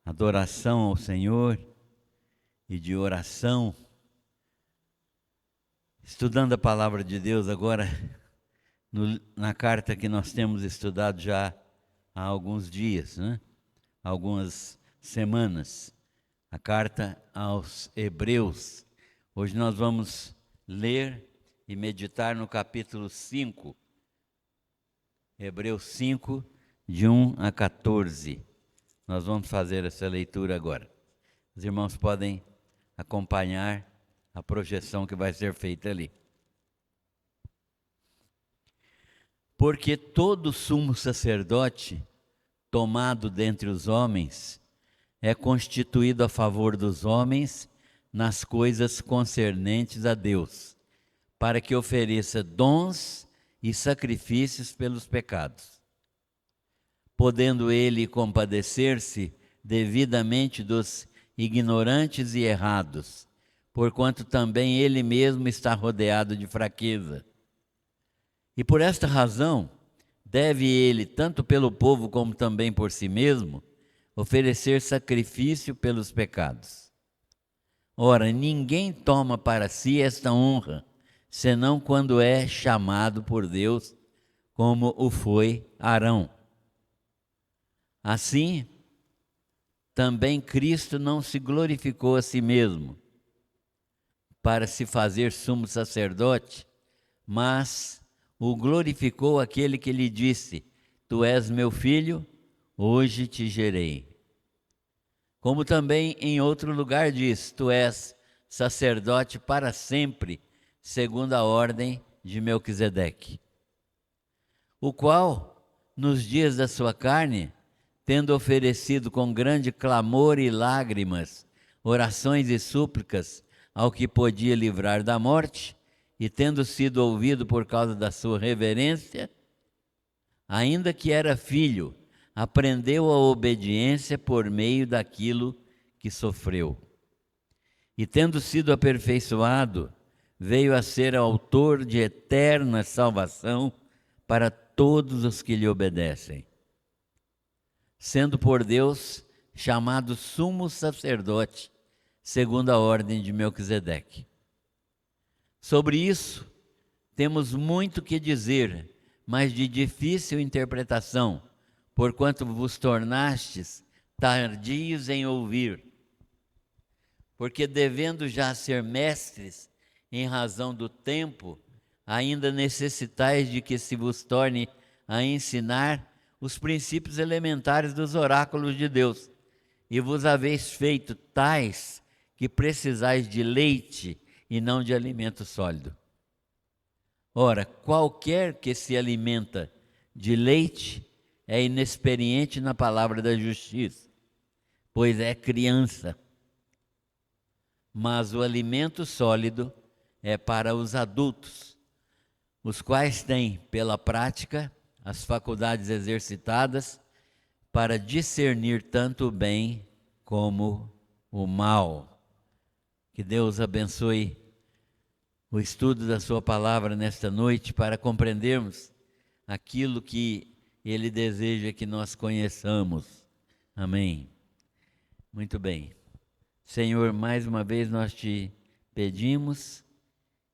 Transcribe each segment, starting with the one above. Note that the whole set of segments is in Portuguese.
adoração ao Senhor e de oração, estudando a palavra de Deus agora, na carta que nós temos estudado já há alguns dias, algumas semanas, a carta aos Hebreus. Hoje nós vamos ler e meditar no capítulo 5, Hebreus 5, de 1 a 14. Nós vamos fazer essa leitura agora. Os irmãos podem acompanhar a projeção que vai ser feita ali. Porque todo sumo sacerdote, tomado dentre os homens, é constituído a favor dos homens nas coisas concernentes a Deus, para que ofereça dons e sacrifícios pelos pecados, podendo ele compadecer-se devidamente dos ignorantes e errados, porquanto também ele mesmo está rodeado de fraqueza. E por esta razão, deve ele, tanto pelo povo como também por si mesmo, oferecer sacrifício pelos pecados. Ora, ninguém toma para si esta honra, senão quando é chamado por Deus, como o foi Arão. Assim, também Cristo não se glorificou a si mesmo, para se fazer sumo sacerdote, mas o glorificou aquele que lhe disse: Tu és meu filho, hoje te gerei. Como também em outro lugar diz: Tu és sacerdote para sempre, segundo a ordem de Melquisedeque, o qual, nos dias da sua carne, tendo oferecido com grande clamor e lágrimas, orações e súplicas ao que podia livrar da morte, e tendo sido ouvido por causa da sua reverência, ainda que era filho, aprendeu a obediência por meio daquilo que sofreu. E tendo sido aperfeiçoado, veio a ser autor de eterna salvação para todos os que lhe obedecem, sendo por Deus chamado sumo sacerdote, segundo a ordem de Melquisedeque. Sobre isso, temos muito que dizer, mas de difícil interpretação, porquanto vos tornastes tardios em ouvir. Porque devendo já ser mestres, em razão do tempo, ainda necessitais de que se vos torne a ensinar os princípios elementares dos oráculos de Deus, e vos haveis feito tais que precisais de leite e não de alimento sólido. Ora, qualquer que se alimenta de leite é inexperiente na palavra da justiça, pois é criança. Mas o alimento sólido é para os adultos, os quais têm, pela prática, as faculdades exercitadas para discernir tanto o bem como o mal. Que Deus abençoe o estudo da sua palavra nesta noite, para compreendermos aquilo que Ele deseja que nós conheçamos. Amém. Muito bem. Senhor, mais uma vez nós te pedimos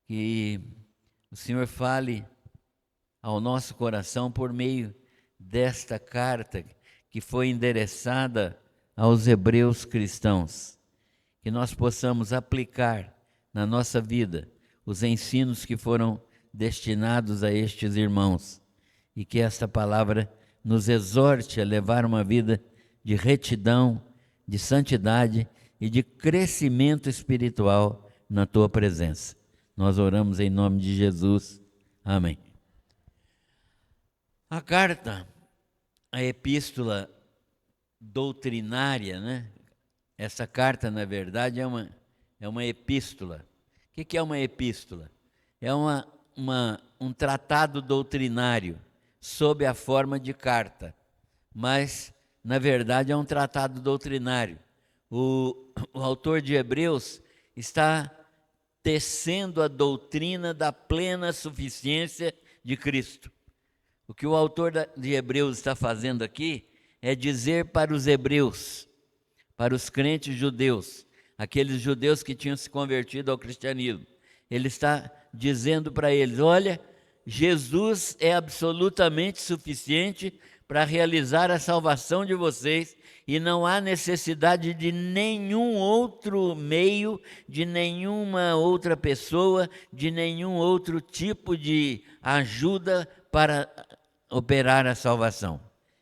que o Senhor fale ao nosso coração por meio desta carta que foi endereçada aos hebreus cristãos, que nós possamos aplicar na nossa vida os ensinos que foram destinados a estes irmãos, e que esta palavra nos exorte a levar uma vida de retidão, de santidade e de crescimento espiritual na tua presença. Nós oramos em nome de Jesus. Amém. A carta, a epístola doutrinária, Essa carta, na verdade, é uma epístola. O que é uma epístola? É um tratado doutrinário sob a forma de carta, mas, na verdade, é um tratado doutrinário. O autor de Hebreus está tecendo a doutrina da plena suficiência de Cristo. O que o autor de Hebreus está fazendo aqui é dizer para os hebreus: para os crentes judeus, aqueles judeus que tinham se convertido ao cristianismo. Ele está dizendo para eles: olha, Jesus é absolutamente suficiente para realizar a salvação de vocês, e não há necessidade de nenhum outro meio, de nenhuma outra pessoa, de nenhum outro tipo de ajuda para operar a salvação.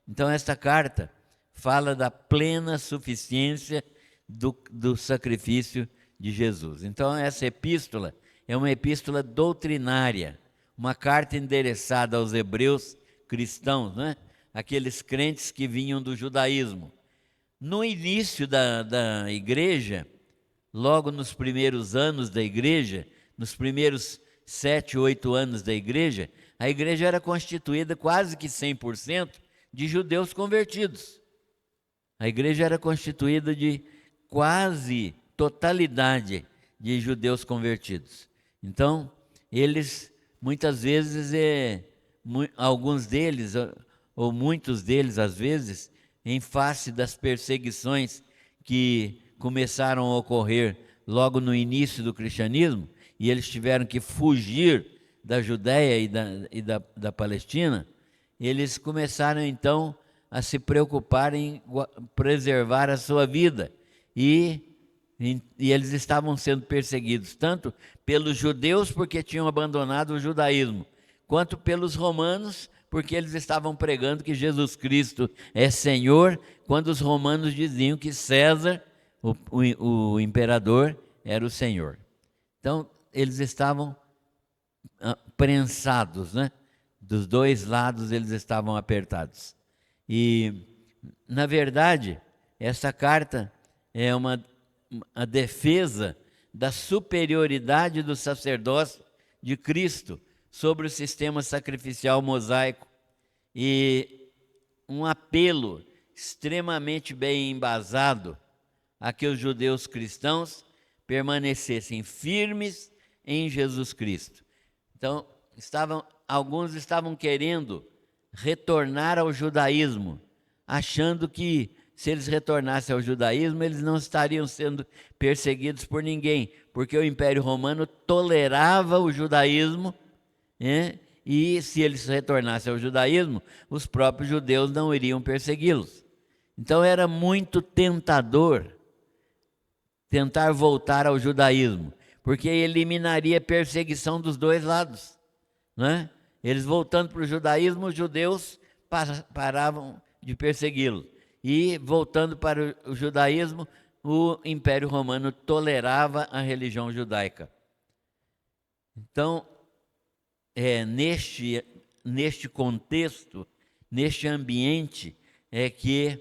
Então, esta carta fala da plena suficiência do sacrifício de Jesus. Então, essa epístola é uma epístola doutrinária, uma carta endereçada aos hebreus cristãos, né? Aqueles crentes que vinham do judaísmo. No início da igreja, logo nos primeiros anos da igreja, nos primeiros 7, 8 anos da igreja, a igreja era constituída quase que 100% de judeus convertidos. A igreja era constituída de quase totalidade de judeus convertidos. Então, eles, muitas vezes, alguns deles, ou muitos deles, às vezes, em face das perseguições que começaram a ocorrer logo no início do cristianismo, e eles tiveram que fugir da Judéia e da Palestina, eles começaram então a se preocupar em preservar a sua vida, e eles estavam sendo perseguidos tanto pelos judeus, porque tinham abandonado o judaísmo, quanto pelos romanos, porque eles estavam pregando que Jesus Cristo é Senhor, quando os romanos diziam que César, o imperador, era o Senhor. Então, eles estavam prensados, né? Dos dois lados eles estavam apertados. E, na verdade, essa carta é a defesa da superioridade do sacerdócio de Cristo sobre o sistema sacrificial mosaico, e um apelo extremamente bem embasado a que os judeus cristãos permanecessem firmes em Jesus Cristo. Então, alguns estavam querendo retornar ao judaísmo, achando que se eles retornassem ao judaísmo, eles não estariam sendo perseguidos por ninguém, porque o Império Romano tolerava o judaísmo, né? E se eles retornassem ao judaísmo, os próprios judeus não iriam persegui-los. Então era muito tentador tentar voltar ao judaísmo, porque eliminaria a perseguição dos dois lados, né? Eles voltando para o judaísmo, os judeus paravam de persegui-lo, e voltando para o judaísmo, o Império Romano tolerava a religião judaica. Então, neste contexto, neste ambiente, é que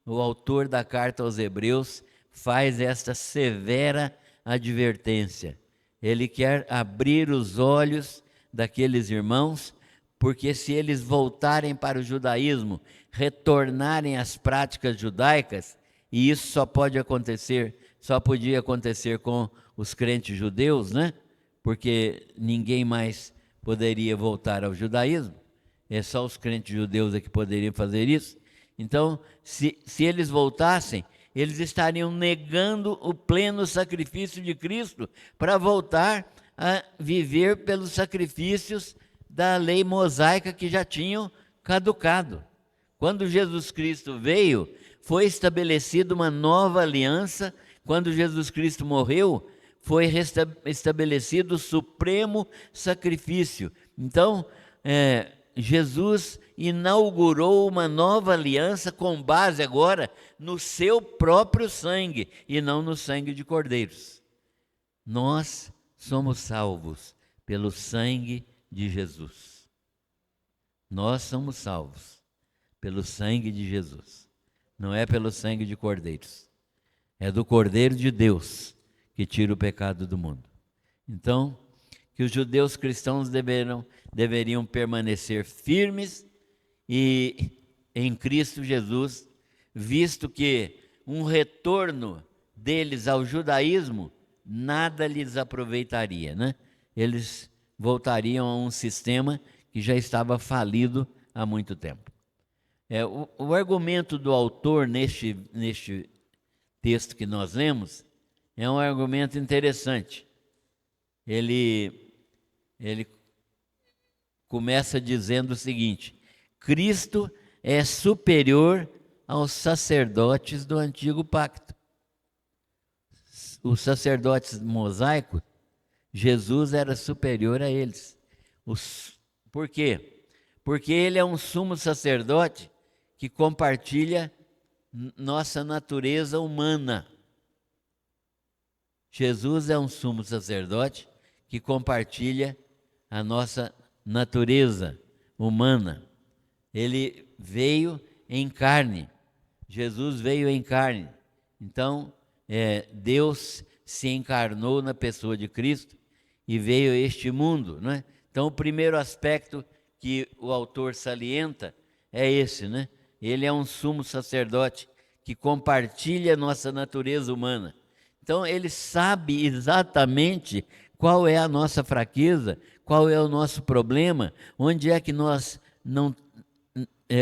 o autor da carta aos Hebreus faz esta severa advertência. Ele quer abrir os olhos daqueles irmãos, porque se eles voltarem para o judaísmo, retornarem às práticas judaicas, e isso só podia acontecer com os crentes judeus, né? Porque ninguém mais poderia voltar ao judaísmo, é só os crentes judeus que poderiam fazer isso. Então, se eles voltassem, eles estariam negando o pleno sacrifício de Cristo para voltar a viver pelos sacrifícios da lei mosaica que já tinham caducado. Quando Jesus Cristo veio, foi estabelecida uma nova aliança. Quando Jesus Cristo morreu, foi estabelecido o supremo sacrifício. Então, Jesus inaugurou uma nova aliança com base agora no seu próprio sangue e não no sangue de cordeiros. Nós somos salvos pelo sangue de Jesus. Nós somos salvos pelo sangue de Jesus. Não é pelo sangue de cordeiros. É do Cordeiro de Deus que tira o pecado do mundo. Então, que os judeus cristãos deveriam permanecer firmes em Cristo Jesus, visto que um retorno deles ao judaísmo nada lhes aproveitaria, né? Eles voltariam a um sistema que já estava falido há muito tempo. O argumento do autor neste texto que nós lemos, é um argumento interessante. Ele começa dizendo o seguinte: Cristo é superior aos sacerdotes do antigo pacto. Os sacerdotes mosaicos, Jesus era superior a eles. Por quê? Porque ele é um sumo sacerdote que compartilha nossa natureza humana. Jesus é um sumo sacerdote que compartilha a nossa natureza humana. Ele veio em carne. Jesus veio em carne. Então, Deus se encarnou na pessoa de Cristo e veio a este mundo, não é? Então, o primeiro aspecto que o autor salienta é esse, né? Ele é um sumo sacerdote que compartilha a nossa natureza humana. Então, ele sabe exatamente qual é a nossa fraqueza, qual é o nosso problema, onde é que nós não...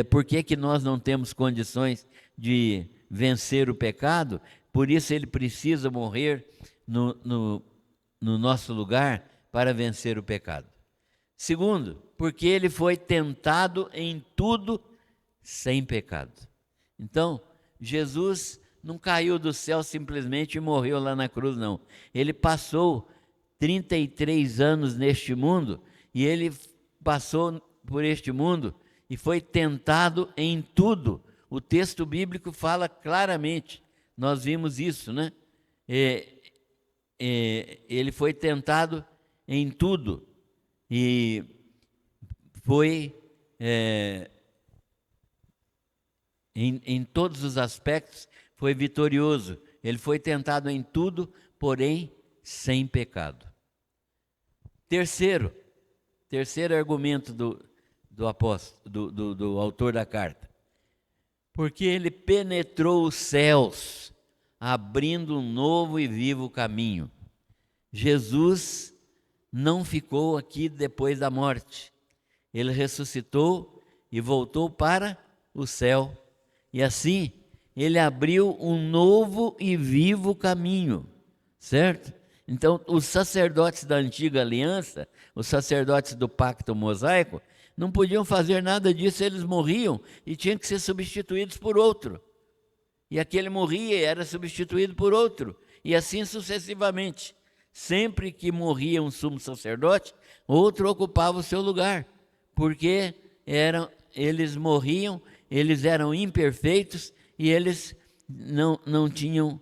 por que nós não temos condições de vencer o pecado? Por isso ele precisa morrer no nosso lugar para vencer o pecado. Segundo, porque ele foi tentado em tudo sem pecado. Então, Jesus não caiu do céu simplesmente e morreu lá na cruz, não. Ele passou 33 anos neste mundo, e ele passou por este mundo e foi tentado em tudo. O texto bíblico fala claramente, nós vimos isso, né? Ele foi tentado em tudo e foi em todos os aspectos foi vitorioso. Ele foi tentado em tudo, porém sem pecado. Terceiro argumento do apóstolo, do autor da carta, porque ele penetrou os céus, abrindo um novo e vivo caminho. Jesus não ficou aqui depois da morte. Ele ressuscitou e voltou para o céu. E assim, ele abriu um novo e vivo caminho, certo? Então, os sacerdotes da antiga aliança, os sacerdotes do pacto mosaico, não podiam fazer nada disso, eles morriam e tinham que ser substituídos por outro. E aquele morria e era substituído por outro, e assim sucessivamente. Sempre que morria um sumo sacerdote, outro ocupava o seu lugar, porque eles morriam, eles eram imperfeitos e eles não tinham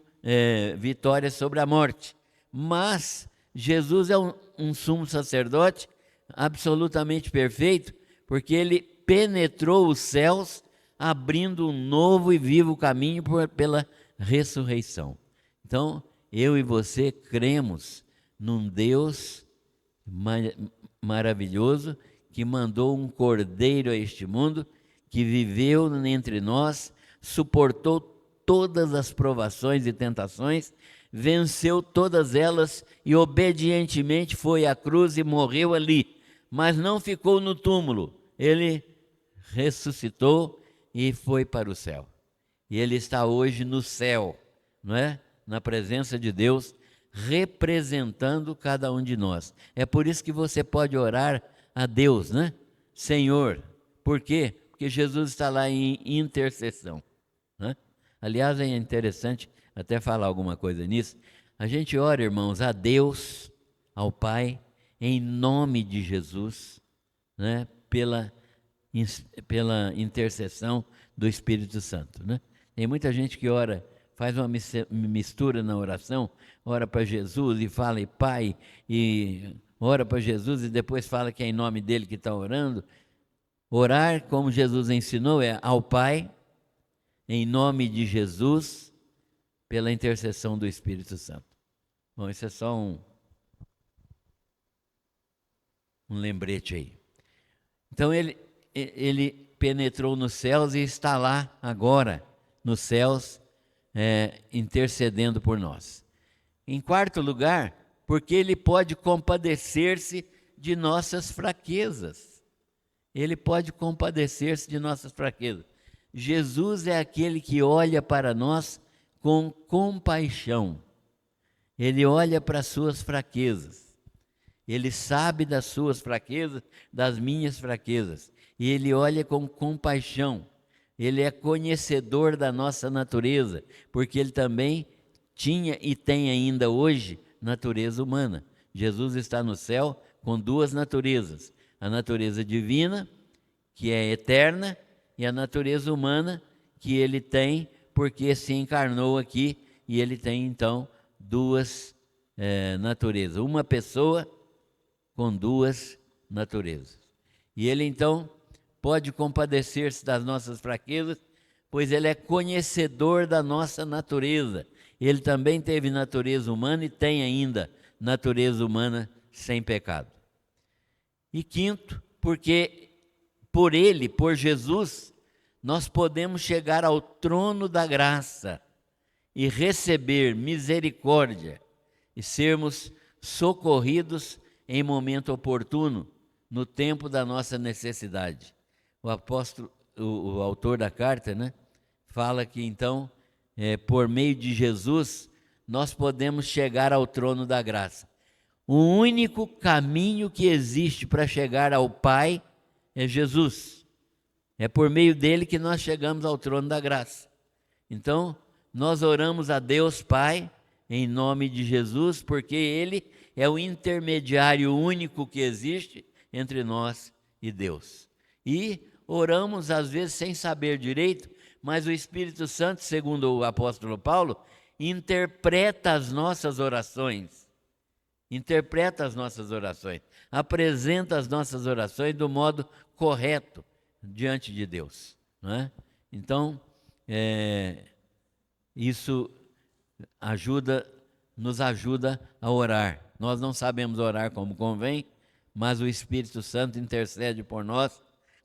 vitória sobre a morte. Mas Jesus é um sumo sacerdote absolutamente perfeito, porque ele penetrou os céus, abrindo um novo e vivo caminho pela ressurreição. Então, eu e você cremos num Deus maravilhoso que mandou um cordeiro a este mundo, que viveu entre nós, suportou todas as provações e tentações, venceu todas elas e obedientemente foi à cruz e morreu ali, mas não ficou no túmulo. Ele ressuscitou e foi para o céu. E ele está hoje no céu, não é? Na presença de Deus, representando cada um de nós. É por isso que você pode orar a Deus, né? Senhor, por quê? Porque Jesus está lá em intercessão, né? Aliás, é interessante até falar alguma coisa nisso. A gente ora, irmãos, a Deus, ao Pai, em nome de Jesus, né? Pela intercessão do Espírito Santo, né? Tem muita gente que ora, faz uma mistura na oração, ora para Jesus e fala Pai, e ora para Jesus e depois fala que é em nome dele que está orando. Orar, como Jesus ensinou, é ao Pai, em nome de Jesus, pela intercessão do Espírito Santo. Bom, isso é só um lembrete aí. Então ele penetrou nos céus e está lá agora, nos céus, intercedendo por nós. Em quarto lugar, porque ele pode compadecer-se de nossas fraquezas. Ele pode compadecer-se de nossas fraquezas. Jesus é aquele que olha para nós com compaixão. Ele olha para as suas fraquezas. Ele sabe das suas fraquezas, das minhas fraquezas. E ele olha com compaixão. Ele é conhecedor da nossa natureza, porque ele também tinha e tem ainda hoje natureza humana. Jesus está no céu com duas naturezas: a natureza divina, que é eterna, e a natureza humana, que ele tem porque se encarnou aqui, e ele tem então duas naturezas, uma pessoa com duas naturezas. E ele então pode compadecer-se das nossas fraquezas, pois ele é conhecedor da nossa natureza. Ele também teve natureza humana e tem ainda natureza humana sem pecado. E quinto, porque por ele, por Jesus, nós podemos chegar ao trono da graça e receber misericórdia e sermos socorridos em momento oportuno, no tempo da nossa necessidade. O apóstolo, o autor da carta, né, fala que então, por meio de Jesus, nós podemos chegar ao trono da graça. O único caminho que existe para chegar ao Pai é Jesus. É por meio dele que nós chegamos ao trono da graça. Então, nós oramos a Deus Pai, em nome de Jesus, porque ele é o intermediário único que existe entre nós e Deus. E oramos às vezes sem saber direito, mas o Espírito Santo, segundo o apóstolo Paulo, interpreta as nossas orações. Apresenta as nossas orações do modo correto diante de Deus, não é? Então, isso nos ajuda a orar. Nós não sabemos orar como convém, mas o Espírito Santo intercede por nós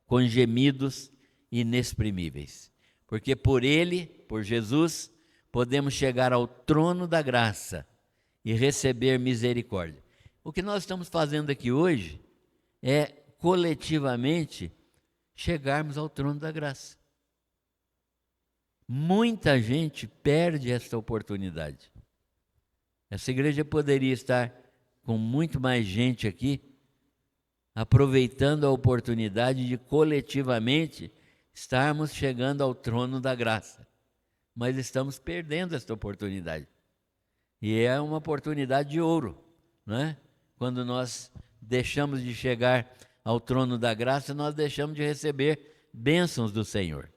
com gemidos inexprimíveis. Porque por ele, por Jesus, podemos chegar ao trono da graça e receber misericórdia. O que nós estamos fazendo aqui hoje é, coletivamente, chegarmos ao trono da graça. Muita gente perde essa oportunidade. Essa igreja poderia estar com muito mais gente aqui, aproveitando a oportunidade de coletivamente estarmos chegando ao trono da graça. Mas estamos perdendo essa oportunidade. E é uma oportunidade de ouro, não é? Quando nós deixamos de chegar ao trono da graça, nós deixamos de receber bênçãos do Senhor.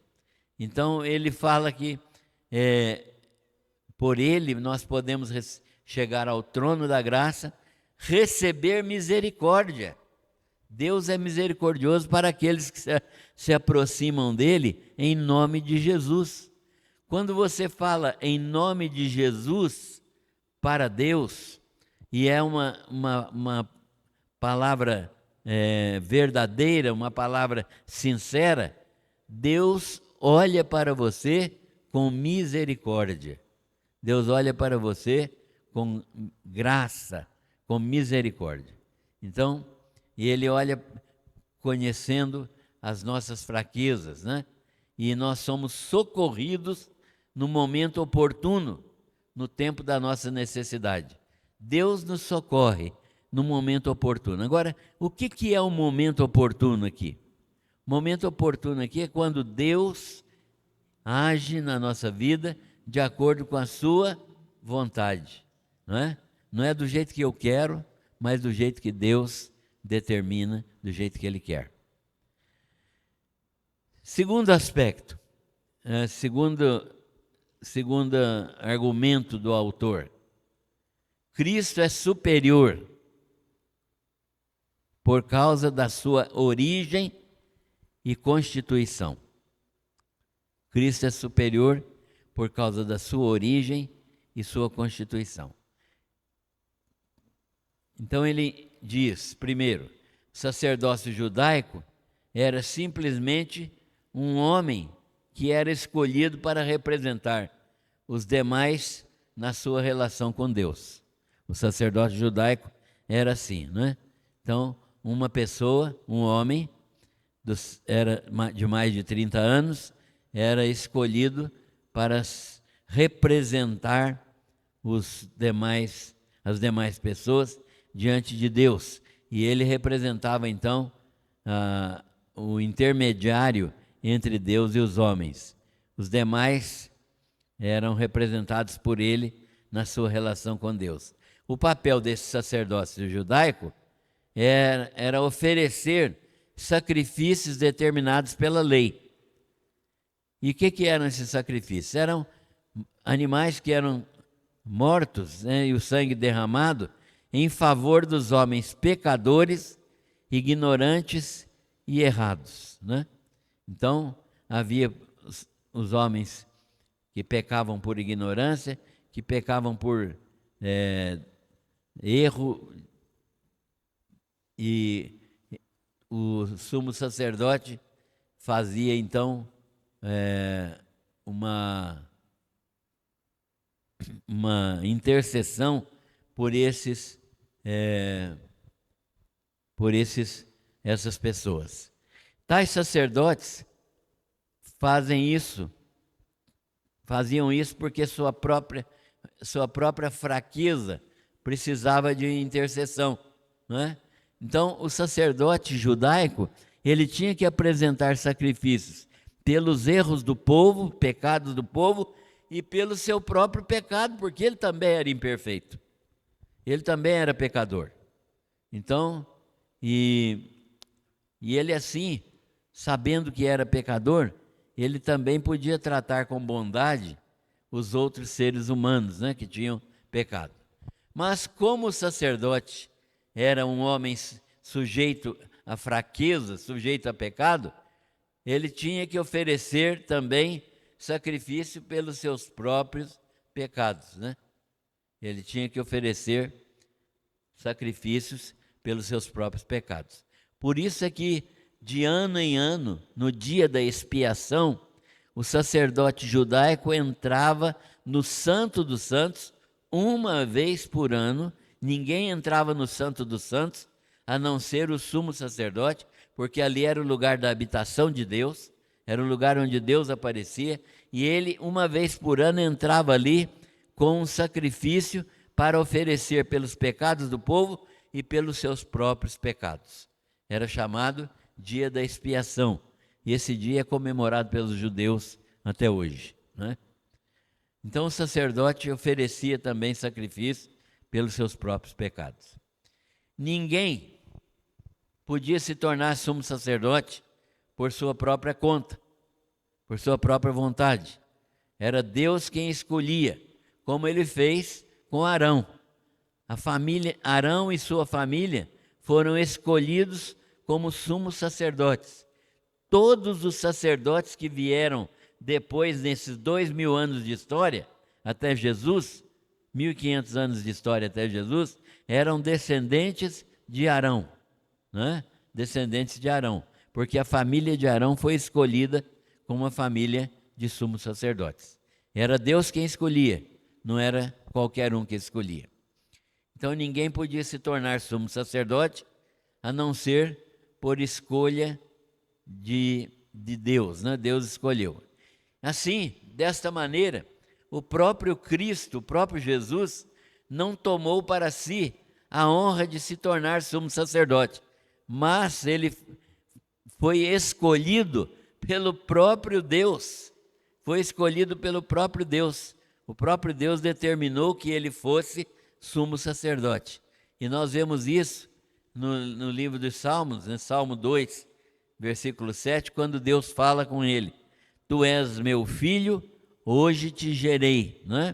Então, ele fala que por ele nós podemos chegar ao trono da graça, receber misericórdia. Deus é misericordioso para aqueles que se aproximam dele em nome de Jesus. Quando você fala em nome de Jesus para Deus, e é uma palavra verdadeira, uma palavra sincera, Deus olha para você com misericórdia. Deus olha para você com graça, com misericórdia. Então, ele olha conhecendo as nossas fraquezas, né? E nós somos socorridos no momento oportuno, no tempo da nossa necessidade. Deus nos socorre no momento oportuno. Agora, o que é o momento oportuno aqui? O momento oportuno aqui é quando Deus age na nossa vida de acordo com a sua vontade, não é? Não é do jeito que eu quero, mas do jeito que Deus determina, do jeito que Ele quer. Segundo aspecto, segundo argumento do autor, Cristo é superior por causa da sua origem e constituição. Cristo é superior por causa da sua origem e sua constituição. Então ele diz, primeiro, o sacerdócio judaico era simplesmente um homem que era escolhido para representar os demais na sua relação com Deus. O sacerdócio judaico era assim, não é? Então, uma pessoa, um homem, era de mais de 30 anos, era escolhido para representar as demais pessoas diante de Deus. E ele representava então o intermediário entre Deus e os homens. Os demais eram representados por ele na sua relação com Deus. O papel desse sacerdócio judaico era oferecer sacrifícios determinados pela lei. E o que eram esses sacrifícios? Eram animais que eram mortos, né, e o sangue derramado em favor dos homens pecadores, ignorantes e errados, né? Então, havia os homens que pecavam por ignorância, que pecavam por erro, e o sumo sacerdote fazia então uma intercessão por essas pessoas. Tais sacerdotes faziam isso porque sua própria fraqueza precisava de intercessão, não é? Então, o sacerdote judaico, ele tinha que apresentar sacrifícios pelos erros do povo, pecados do povo, e pelo seu próprio pecado, porque ele também era imperfeito. Ele também era pecador. Então, e ele assim, sabendo que era pecador, ele também podia tratar com bondade os outros seres humanos, né, que tinham pecado. Mas como o sacerdote era um homem sujeito à fraqueza, sujeito a pecado, ele tinha que oferecer também sacrifício pelos seus próprios pecados, né? Ele tinha que oferecer sacrifícios pelos seus próprios pecados. Por isso é que, de ano em ano, no dia da expiação, o sacerdote judaico entrava no Santo dos Santos uma vez por ano. Ninguém entrava no Santo dos Santos, a não ser o sumo sacerdote, porque ali era o lugar da habitação de Deus, era o lugar onde Deus aparecia, e ele, uma vez por ano, entrava ali com um sacrifício para oferecer pelos pecados do povo e pelos seus próprios pecados. Era chamado Dia da Expiação, e esse dia é comemorado pelos judeus até hoje, né? Então o sacerdote oferecia também sacrifício pelos seus próprios pecados. Ninguém podia se tornar sumo sacerdote por sua própria conta, por sua própria vontade. Era Deus quem escolhia, como ele fez com Arão. Arão e sua família foram escolhidos como sumos sacerdotes. Todos os sacerdotes que vieram depois desses 2000 anos de história, até Jesus, 1500 anos de história até Jesus, eram descendentes de Arão, né? Descendentes de Arão, porque a família de Arão foi escolhida como uma família de sumos sacerdotes. Era Deus quem escolhia, não era qualquer um que escolhia. Então ninguém podia se tornar sumo sacerdote, a não ser por escolha de Deus, né? Deus escolheu. Assim, desta maneira, o próprio Cristo, o próprio Jesus, não tomou para si a honra de se tornar sumo sacerdote, mas ele foi escolhido pelo próprio Deus. Foi escolhido pelo próprio Deus. O próprio Deus determinou que ele fosse sumo sacerdote. E nós vemos isso no livro dos Salmos, né? Salmo 2, versículo 7, quando Deus fala com ele: Tu és meu filho, hoje te gerei, né?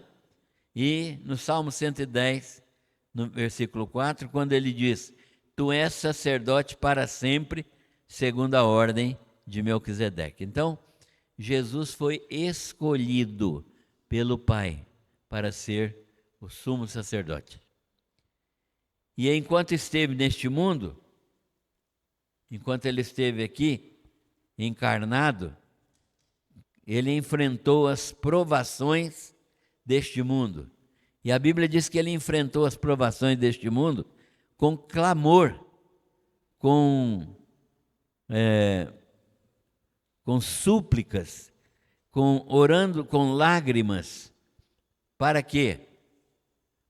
E no Salmo 110, no versículo 4, quando ele diz: Tu és sacerdote para sempre, segundo a ordem de Melquisedeque. Então, Jesus foi escolhido pelo Pai para ser o sumo sacerdote. E enquanto esteve neste mundo, enquanto ele esteve aqui, encarnado, ele enfrentou as provações deste mundo. E a Bíblia diz que ele enfrentou as provações deste mundo com clamor, com súplicas, orando com lágrimas, para quê?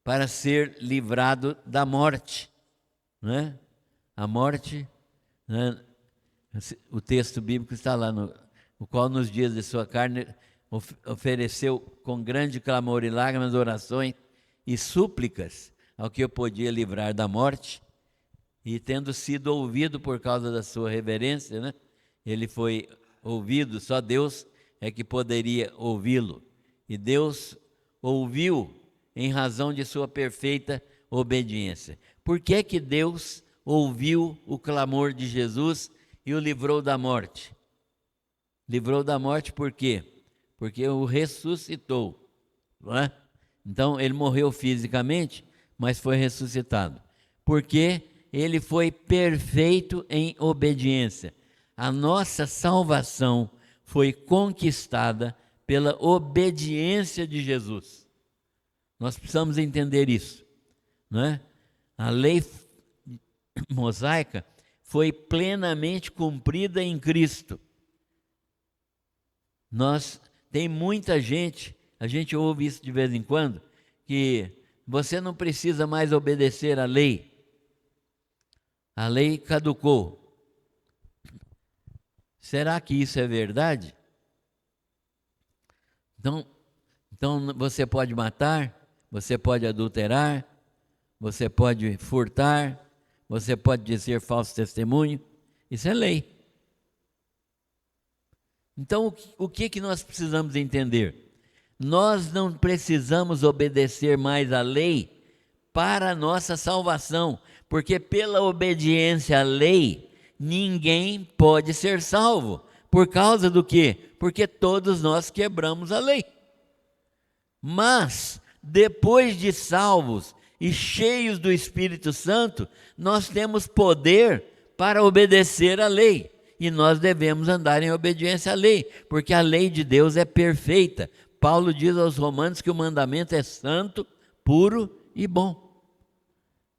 Para ser livrado da morte, né? A morte, né? O texto bíblico está lá, o qual nos dias de sua carne ofereceu com grande clamor e lágrimas, orações e súplicas ao que eu podia livrar da morte, e tendo sido ouvido por causa da sua reverência, né? Ele foi ouvido, só Deus é que poderia ouvi-lo, e Deus ouviu em razão de sua perfeita obediência. Por que é que Deus ouviu o clamor de Jesus e o livrou da morte? Livrou da morte por quê? Porque o ressuscitou, não é? Então ele morreu fisicamente, mas foi ressuscitado. Porque ele foi perfeito em obediência. A nossa salvação foi conquistada pela obediência de Jesus. Nós precisamos entender isso, não é? A lei mosaica foi plenamente cumprida em Cristo. Tem muita gente, a gente ouve isso de vez em quando, que você não precisa mais obedecer à lei. A lei caducou. Será que isso é verdade? Então você pode matar, você pode adulterar, você pode furtar, você pode dizer falso testemunho. Isso é lei. Então, o que nós precisamos entender? Nós não precisamos obedecer mais à lei para a nossa salvação, porque pela obediência à lei, ninguém pode ser salvo. Por causa do quê? Porque todos nós quebramos a lei. Mas, depois de salvos e cheios do Espírito Santo, nós temos poder para obedecer à lei. E nós devemos andar em obediência à lei, porque a lei de Deus é perfeita. Paulo diz aos Romanos que o mandamento é santo, puro e bom.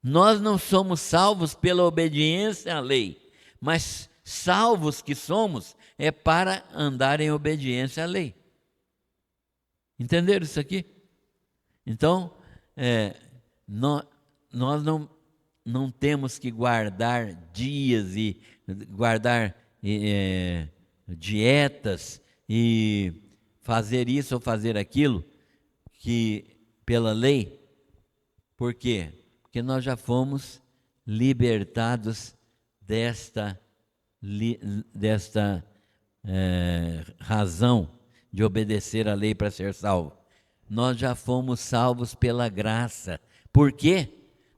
Nós não somos salvos pela obediência à lei, mas salvos que somos é para andar em obediência à lei. Entenderam isso aqui? Então, nós não temos que guardar dias e guardar dietas e fazer isso ou fazer aquilo que pela lei. Por quê? Porque nós já fomos libertados desta razão de obedecer a lei para ser salvo. Nós já fomos salvos pela graça. Por quê?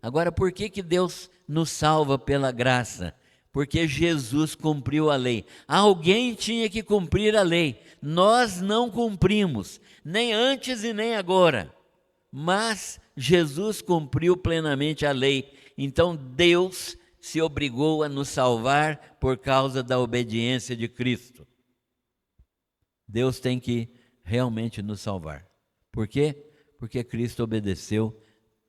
Agora, por que Deus nos salva pela graça? Porque Jesus cumpriu a lei. Alguém tinha que cumprir a lei. Nós não cumprimos, nem antes e nem agora. Mas Jesus cumpriu plenamente a lei. Então Deus se obrigou a nos salvar por causa da obediência de Cristo. Deus tem que realmente nos salvar. Por quê? Porque Cristo obedeceu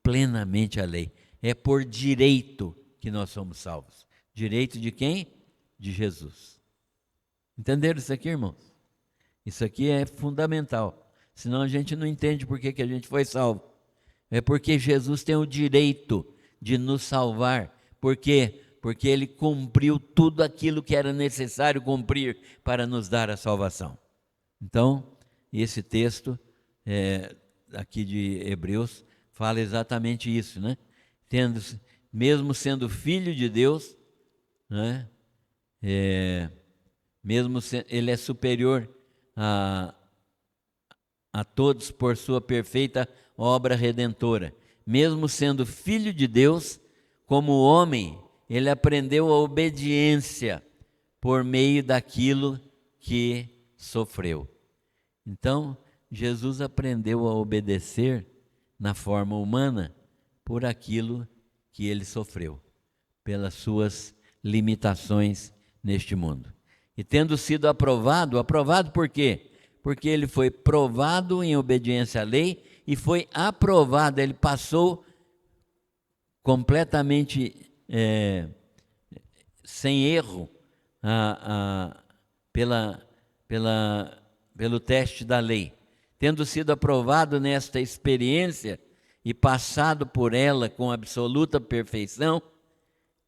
plenamente a lei. É por direito que nós somos salvos. Direito de quem? De Jesus. Entenderam isso aqui, irmãos? Isso aqui é fundamental. Senão a gente não entende por que a gente foi salvo. É porque Jesus tem o direito de nos salvar. Por quê? Porque Ele cumpriu tudo aquilo que era necessário cumprir para nos dar a salvação. Então, esse texto aqui de Hebreus fala exatamente isso, né? Mesmo sendo filho de Deus, né? Ele é superior a todos por sua perfeita obra redentora. Mesmo sendo filho de Deus, como homem, ele aprendeu a obediência por meio daquilo que sofreu. Então, Jesus aprendeu a obedecer na forma humana por aquilo que ele sofreu, pelas suas limitações neste mundo. E tendo sido aprovado por quê? Porque ele foi provado em obediência à lei e foi aprovado, ele passou completamente sem erro pelo teste da lei. tendo sido aprovado nesta experiência e passado por ela com absoluta perfeição,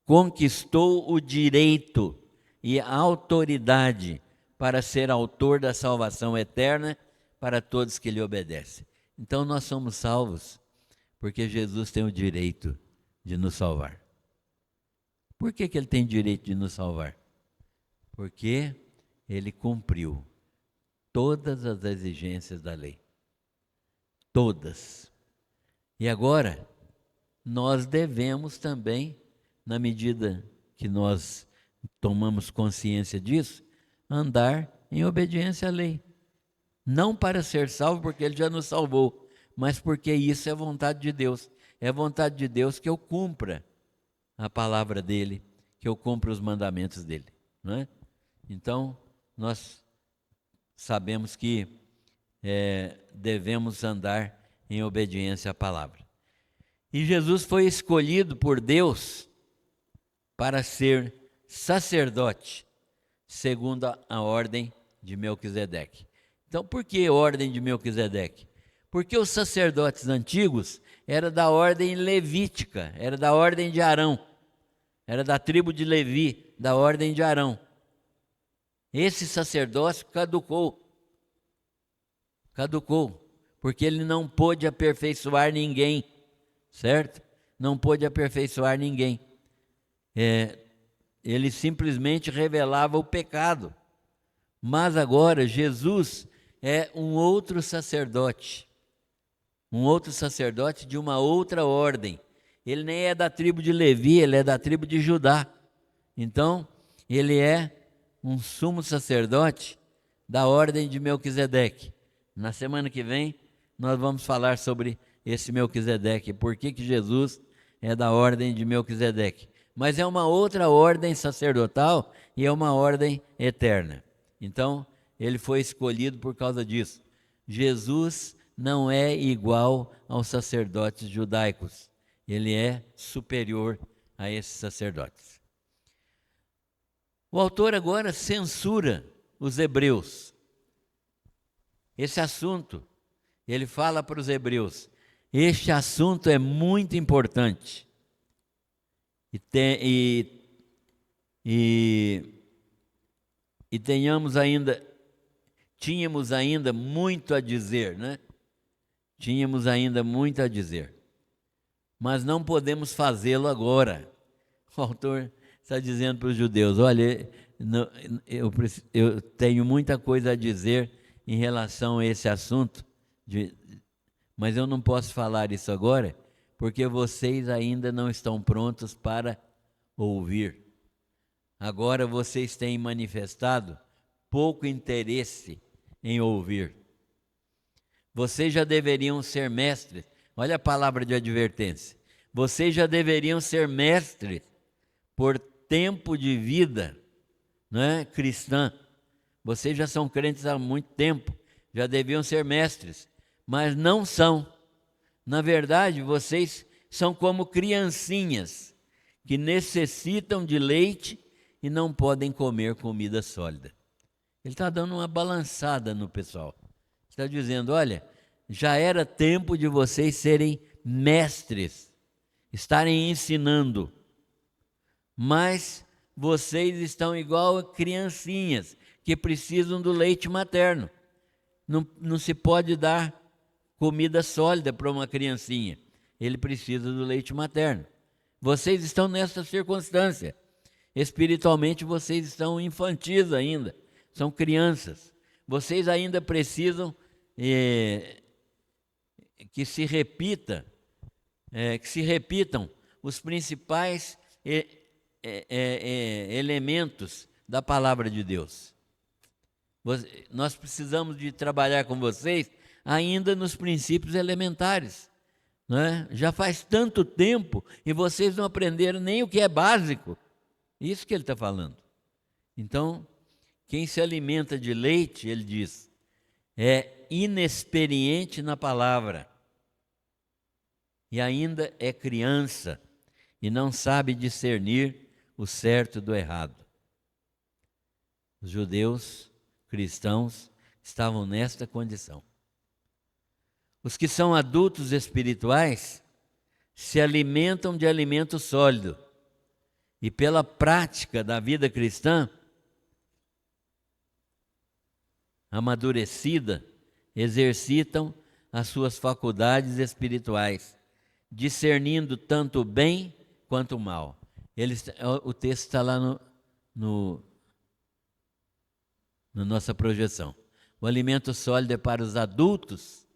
conquistou o direito e a autoridade para ser autor da salvação eterna para todos que lhe obedecem. Então nós somos salvos porque Jesus tem o direito de nos salvar. Por que ele tem direito de nos salvar? Porque ele cumpriu todas as exigências da lei. Todas. E agora, nós devemos também, na medida que nós tomamos consciência disso, andar em obediência à lei. Não para ser salvo, porque ele já nos salvou, mas porque isso é vontade de Deus. É vontade de Deus que eu cumpra a palavra dele, que eu cumpra os mandamentos dele, não é? Então, nós sabemos que devemos andar em obediência à palavra. E Jesus foi escolhido por Deus para ser sacerdote, segundo a ordem de Melquisedeque. Então, por que ordem de Melquisedeque? Porque os sacerdotes antigos eram da ordem levítica, era da ordem de Arão, era da tribo de Levi, da ordem de Arão. Esse sacerdócio caducou, porque ele não pôde aperfeiçoar ninguém, certo? Não pôde aperfeiçoar ninguém. Ele simplesmente revelava o pecado. Mas agora Jesus é um outro sacerdote de uma outra ordem. Ele nem é da tribo de Levi, ele é da tribo de Judá. Então, ele é um sumo sacerdote da ordem de Melquisedeque. Na semana que vem, nós vamos falar sobre esse Melquisedeque, por que Jesus é da ordem de Melquisedeque. Mas é uma outra ordem sacerdotal e é uma ordem eterna. Então, ele foi escolhido por causa disso. Jesus não é igual aos sacerdotes judaicos. Ele é superior a esses sacerdotes. O autor agora censura os hebreus. Esse assunto, ele fala para os hebreus, este assunto é muito importante. Tínhamos ainda muito a dizer, né? Tínhamos ainda muito a dizer, mas não podemos fazê-lo agora. O autor está dizendo para os judeus, olha, eu tenho muita coisa a dizer em relação a esse assunto, mas eu não posso falar isso agora, porque vocês ainda não estão prontos para ouvir. Agora vocês têm manifestado pouco interesse em ouvir. Vocês já deveriam ser mestres. Olha a palavra de advertência. Vocês já deveriam ser mestres por tempo de vida, né, cristã. Vocês já são crentes há muito tempo, já deviam ser mestres, mas não são. Na verdade, vocês são como criancinhas que necessitam de leite e não podem comer comida sólida. Ele está dando uma balançada no pessoal. Está dizendo, olha, já era tempo de vocês serem mestres, estarem ensinando, mas vocês estão igual a criancinhas que precisam do leite materno. Não se pode dar comida sólida para uma criancinha, ele precisa do leite materno. Vocês estão nessa circunstância, espiritualmente vocês estão infantis ainda, são crianças, vocês ainda precisam que se repitam os principais elementos da palavra de Deus. Nós precisamos de trabalhar com vocês ainda nos princípios elementares, não é? Já faz tanto tempo e vocês não aprenderam nem o que é básico. Isso que ele está falando. Então, quem se alimenta de leite, ele diz, é inexperiente na palavra e ainda é criança e não sabe discernir o certo do errado. Os judeus cristãos estavam nesta condição. Os que são adultos espirituais se alimentam de alimento sólido e, pela prática da vida cristã amadurecida, exercitam as suas faculdades espirituais, discernindo tanto o bem quanto o mal. O texto está lá na nossa projeção. O alimento sólido é para os adultos,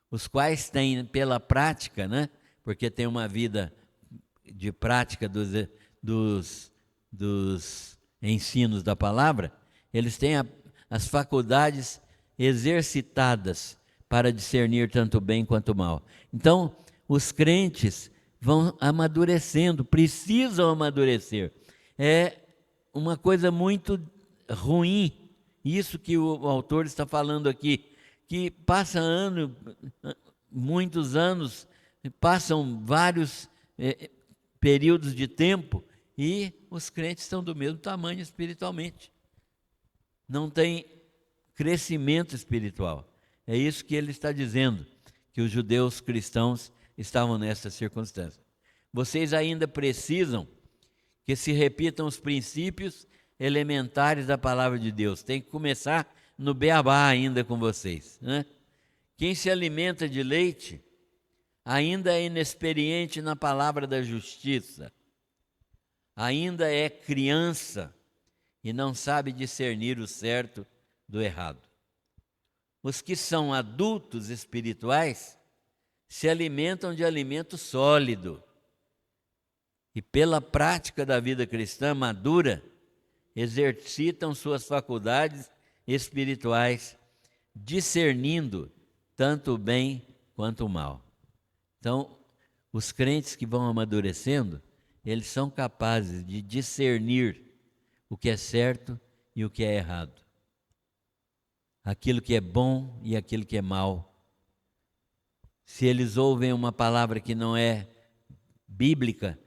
os quais têm pela prática, né? Porque tem uma vida de prática dos ensinos da palavra, eles têm as faculdades exercitadas para discernir tanto o bem quanto o mal. Então, os crentes vão amadurecendo, precisam amadurecer. É uma coisa muito ruim, isso que o autor está falando aqui, que passa muitos anos, passam vários períodos de tempo e os crentes estão do mesmo tamanho espiritualmente. Não tem crescimento espiritual. É isso que ele está dizendo, que os judeus cristãos estavam nessa circunstância. Vocês ainda precisam que se repitam os princípios elementares da palavra de Deus. Tem que começar no beabá ainda com vocês, né? Quem se alimenta de leite ainda é inexperiente na palavra da justiça, ainda é criança e não sabe discernir o certo do errado. Os que são adultos espirituais se alimentam de alimento sólido e, pela prática da vida cristã madura, exercitam suas faculdades espirituais, discernindo tanto o bem quanto o mal. Então, os crentes que vão amadurecendo, eles são capazes de discernir o que é certo e o que é errado, aquilo que é bom e aquilo que é mal. Se eles ouvem uma palavra que não é bíblica,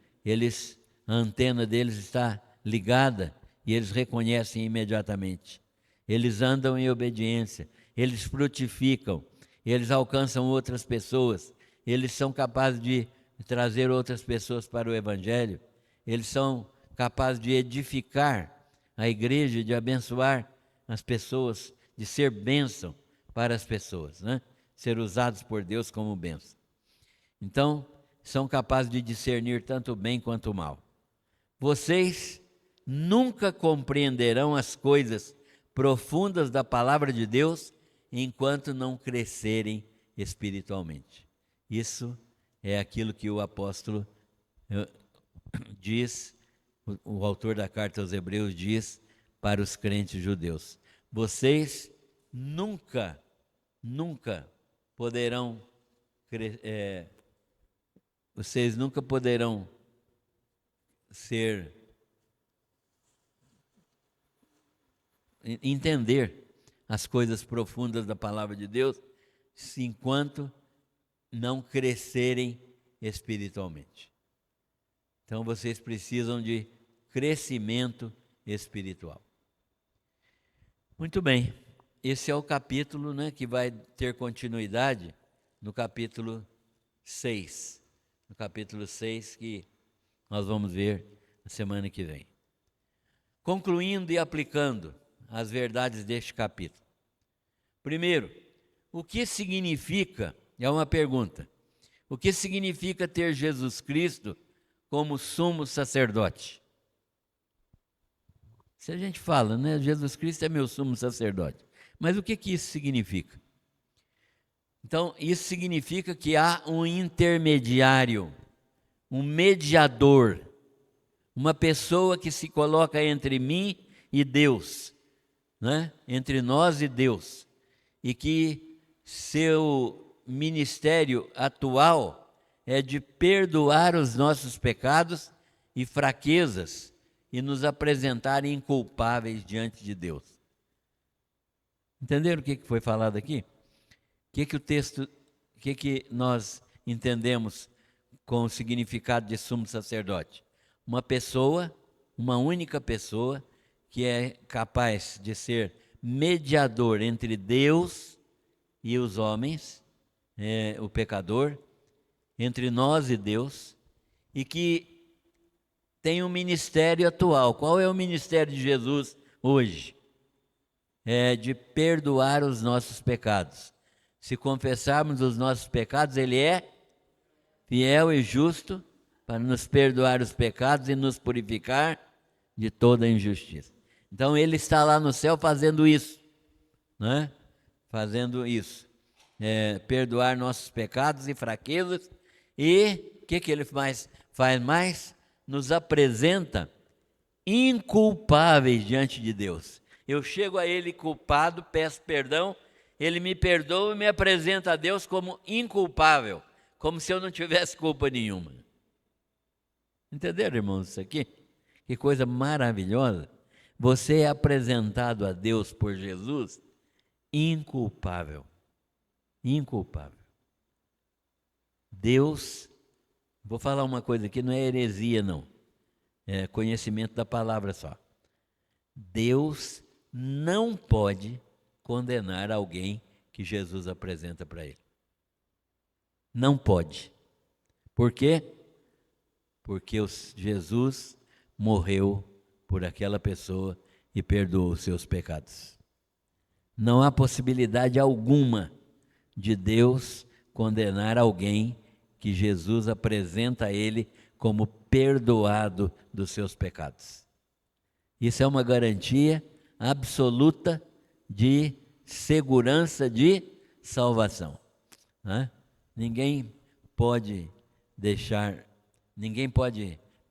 a antena deles está ligada e eles reconhecem imediatamente. Eles andam em obediência, eles frutificam, eles alcançam outras pessoas, eles são capazes de trazer outras pessoas para o Evangelho, eles são capazes de edificar a igreja, de abençoar as pessoas, de ser bênção para as pessoas, né? Ser usados por Deus como bênção. Então, são capazes de discernir tanto o bem quanto o mal. Vocês nunca compreenderão as coisas profundas da palavra de Deus enquanto não crescerem espiritualmente. Isso é aquilo que o apóstolo diz, o autor da carta aos Hebreus diz para os crentes judeus: vocês nunca poderão entender as coisas profundas da palavra de Deus enquanto não crescerem espiritualmente. Então vocês precisam de crescimento espiritual. Muito bem, esse é o capítulo, né, que vai ter continuidade no capítulo 6. No capítulo 6 que nós vamos ver na semana que vem. Concluindo e aplicando as verdades deste capítulo. Primeiro, o que significa, é uma pergunta, o que significa ter Jesus Cristo como sumo sacerdote? Se a gente fala, né, Jesus Cristo é meu sumo sacerdote, mas o que isso significa? Então, isso significa que há um intermediário, um mediador, uma pessoa que se coloca entre mim e Deus, né? Entre nós e Deus, e que seu ministério atual é de perdoar os nossos pecados e fraquezas e nos apresentar inculpáveis diante de Deus. Entenderam o que foi falado aqui? O que nós entendemos com o significado de sumo sacerdote? Uma pessoa, uma única pessoa, que é capaz de ser mediador entre Deus e os homens, o pecador, entre nós e Deus, e que tem um ministério atual. Qual é o ministério de Jesus hoje? É de perdoar os nossos pecados. Se confessarmos os nossos pecados, Ele é fiel e justo para nos perdoar os pecados e nos purificar de toda injustiça. Então Ele está lá no céu fazendo isso, né? Fazendo isso, perdoar nossos pecados e fraquezas. E o que Ele faz mais? Nos apresenta inculpáveis diante de Deus. Eu chego a Ele culpado, peço perdão, Ele me perdoa e me apresenta a Deus como inculpável, como se eu não tivesse culpa nenhuma. Entenderam, irmãos, isso aqui? Que coisa maravilhosa. Você é apresentado a Deus por Jesus inculpável. Inculpável. Deus, vou falar uma coisa aqui, não é heresia não, é conhecimento da palavra só. Deus não pode condenar alguém que Jesus apresenta para ele. Não pode. Por quê? Porque Jesus morreu por aquela pessoa e perdoou os seus pecados. Não há possibilidade alguma de Deus condenar alguém que Jesus apresenta a ele como perdoado dos seus pecados. Isso é uma garantia absoluta de segurança de salvação, né? Ninguém pode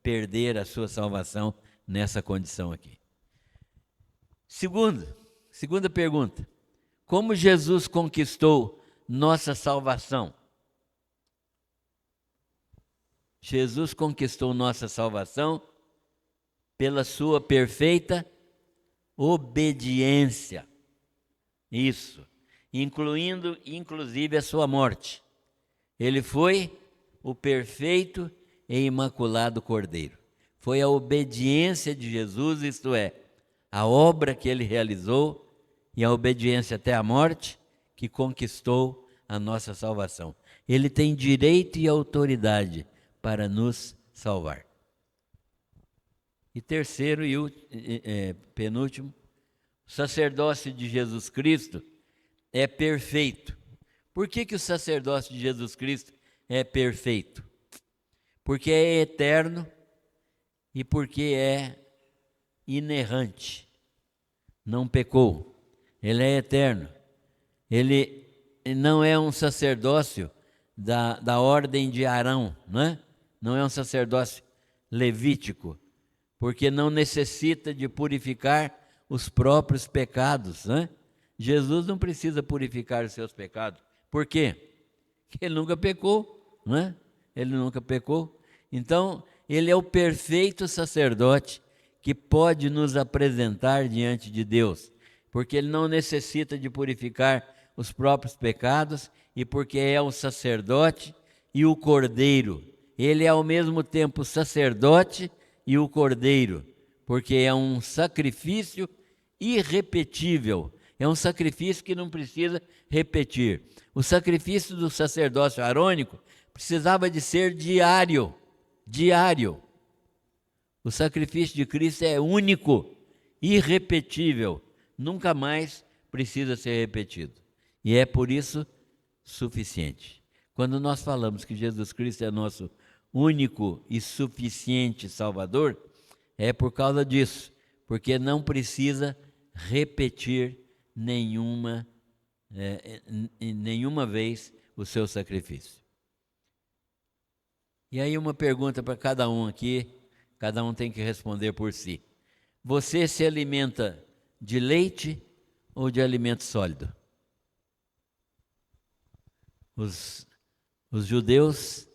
perder a sua salvação nessa condição aqui. Segunda pergunta: como Jesus conquistou nossa salvação? Jesus conquistou nossa salvação pela sua perfeita obediência. Isso, incluindo inclusive a sua morte. Ele foi o perfeito e imaculado Cordeiro. Foi a obediência de Jesus, isto é, a obra que ele realizou e a obediência até a morte que conquistou a nossa salvação. Ele tem direito e autoridade para nos salvar. E terceiro e penúltimo, o sacerdócio de Jesus Cristo é perfeito. Por que o sacerdócio de Jesus Cristo é perfeito? Porque é eterno e porque é inerrante. Não pecou. Ele é eterno. Ele não é um sacerdócio da ordem de Arão, né? Não é um sacerdócio levítico, porque não necessita de purificar os próprios pecados, né? Jesus não precisa purificar os seus pecados. Por quê? Porque ele nunca pecou, né? Ele nunca pecou. Então, ele é o perfeito sacerdote que pode nos apresentar diante de Deus, porque ele não necessita de purificar os próprios pecados e porque é o sacerdote e o cordeiro. Ele é ao mesmo tempo o sacerdote e o cordeiro, porque é um sacrifício irrepetível. É um sacrifício que não precisa repetir. O sacrifício do sacerdócio arônico precisava de ser diário. Diário. O sacrifício de Cristo é único, irrepetível, nunca mais precisa ser repetido. E é por isso suficiente. Quando nós falamos que Jesus Cristo é nosso único e suficiente Salvador, é por causa disso, porque não precisa repetir nenhuma vez o seu sacrifício. E aí uma pergunta para cada um aqui, cada um tem que responder por si. Você se alimenta de leite ou de alimento sólido? Os judeus,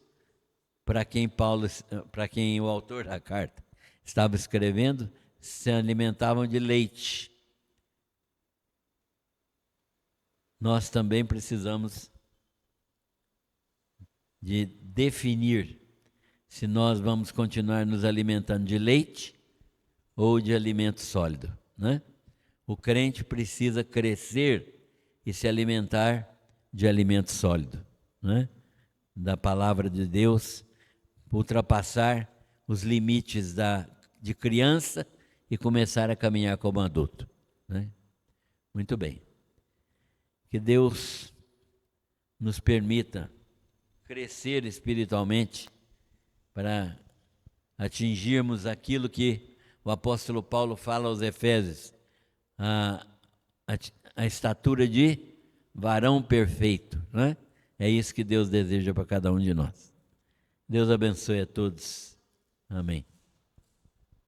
para quem o autor da carta estava escrevendo, se alimentavam de leite. Nós também precisamos de definir se nós vamos continuar nos alimentando de leite ou de alimento sólido, né? O crente precisa crescer e se alimentar de alimento sólido. né, da palavra de Deus, ultrapassar os limites de criança e começar a caminhar como adulto, né? Muito bem. Que Deus nos permita crescer espiritualmente para atingirmos aquilo que o apóstolo Paulo fala aos Efésios, a estatura de varão perfeito, né? É isso que Deus deseja para cada um de nós. Deus abençoe a todos. Amém.